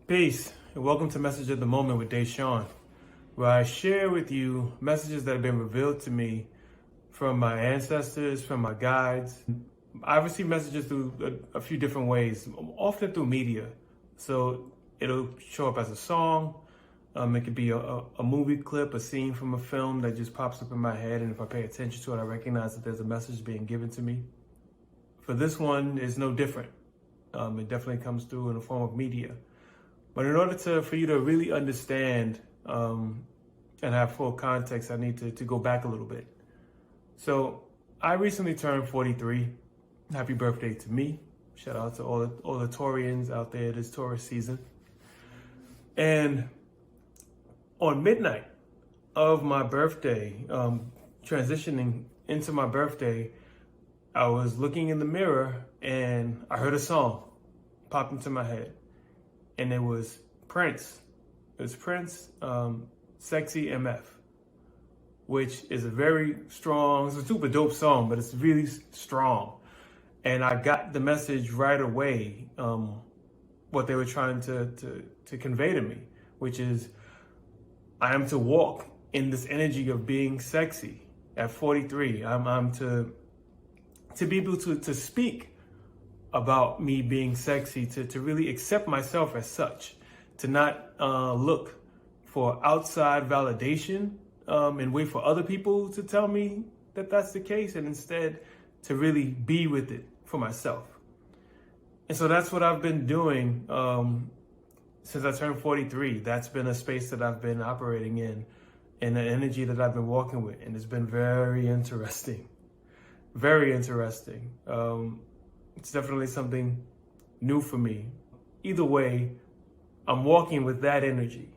Peace, and welcome to Message of the Moment with Dashaun, where I share with you messages that have been revealed to me from my ancestors, from my guides. I receive messages through a few different ways, often through media. So it'll show up as a song. It could be a movie clip, a scene from a film that just pops up in my head. And if I pay attention to it, I recognize that there's a message being given to me. For this one, it's no different. It definitely comes through in the form of media. But in order for you to really understand and have full context, I need to go back a little bit. So I recently turned 43. Happy birthday to me. Shout out to all the Taurians out there this Taurus season. And on midnight of my birthday, transitioning into my birthday, I was looking in the mirror and I heard a song pop into my head. And it was Prince. It was Prince, Sexy MF, which is a very strong, it's a super dope song, but it's really strong. And I got the message right away, what they were trying to convey to me, which is I am to walk in this energy of being sexy at 43. I'm to be able to speak about me being sexy, to really accept myself as such, to not look for outside validation and wait for other people to tell me that that's the case, and instead to really be with it for myself. And so that's what I've been doing since I turned 43. That's been a space that I've been operating in and the energy that I've been walking with, and it's been very interesting. Very interesting. It's definitely something new for me. Either way, I'm walking with that energy.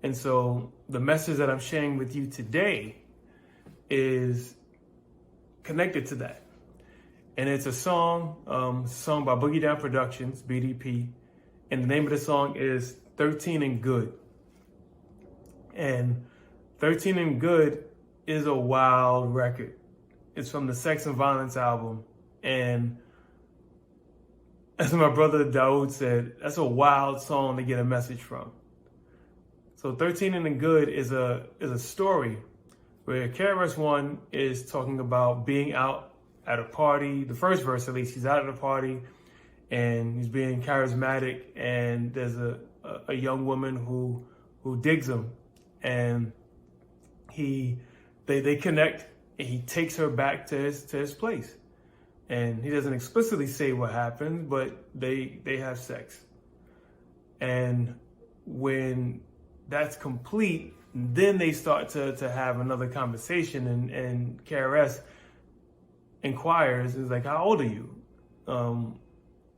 And so the message that I'm sharing with you today is connected to that. And it's a song by Boogie Productions, BDP. And the name of the song is 13 and Good. And 13 and Good is a wild record. It's from the Sex and Violence album. And as my brother Daoud said, that's a wild song to get a message from. So 13 and Good is a story where KRS-One is talking about being out at a party. The first verse, at least, he's out at a party and he's being charismatic, and there's a young woman who digs him, and they connect, and he takes her back to his place. And he doesn't explicitly say what happened, but they have sex. And when that's complete, then they start to have another conversation, and KRS inquires, is like, how old are you?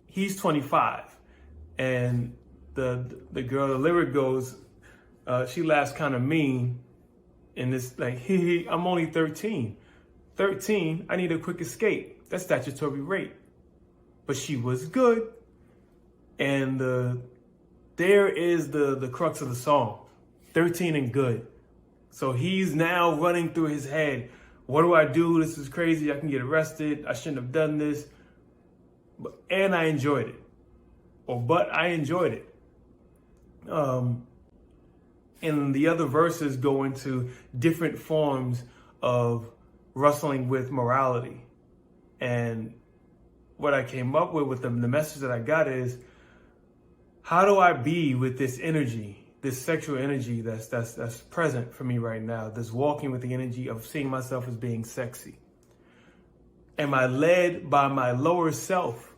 He's 25. And the girl, the lyric goes, she laughs kind of mean, and it's like, I'm only 13. 13, I need a quick escape. That's statutory rape. But she was good. And there is the crux of the song. 13 and Good. So he's now running through his head. What do I do? This is crazy. I can get arrested. I shouldn't have done this. And I enjoyed it. But I enjoyed it. And the other verses go into different forms of wrestling with morality. And what I came up with the message that I got is, how do I be with this energy, this sexual energy that's present for me right now, this walking with the energy of seeing myself as being sexy? Am I led by my lower self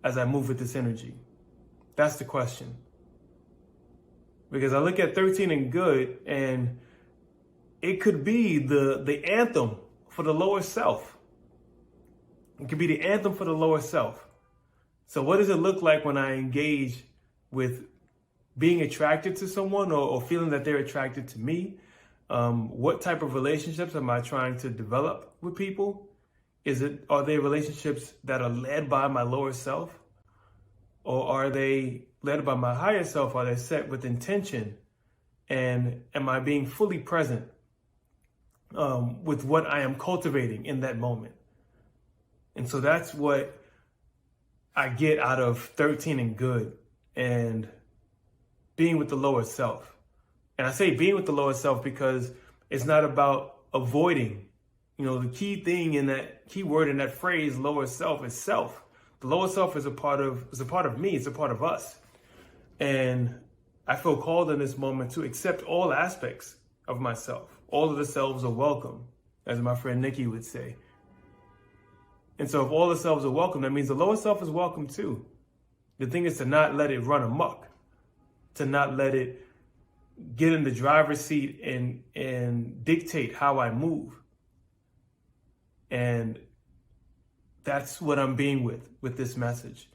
as I move with this energy? That's the question. Because I look at 13 and Good, and it could be the anthem for the lower self. It could be the anthem for the lower self. So what does it look like when I engage with being attracted to someone or feeling that they're attracted to me? What type of relationships am I trying to develop with people? Are they relationships that are led by my lower self? Or are they led by my higher self? Are they set with intention? And am I being fully present with what I am cultivating in that moment? And so that's what I get out of 13 and Good. And being with the lower self. And I say being with the lower self because it's not about avoiding. You know, the key thing in that key word in that phrase, lower self, is self. The lower self is a part of me. It's a part of us. And I feel called in this moment to accept all aspects of myself. All of the selves are welcome, as my friend Nikki would say. And so if all the selves are welcome, that means the lower self is welcome too. The thing is to not let it run amok, to not let it get in the driver's seat and dictate how I move. And that's what I'm being with this message.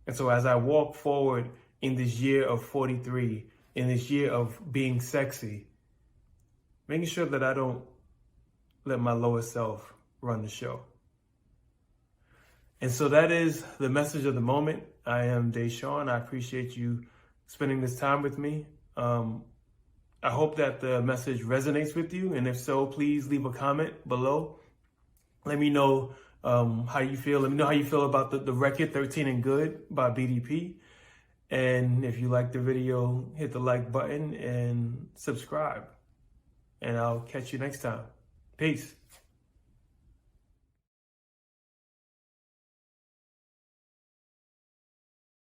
And so as I walk forward in this year of 43, in this year of being sexy, making sure that I don't let my lower self run the show. And so that is the message of the moment. I am Dashaun. I appreciate you spending this time with me. I hope that the message resonates with you. And if so, please leave a comment below. Let me know how you feel. Let me know how you feel about the record 13 and Good by BDP. And if you like the video, hit the like button and subscribe. And I'll catch you next time. Peace.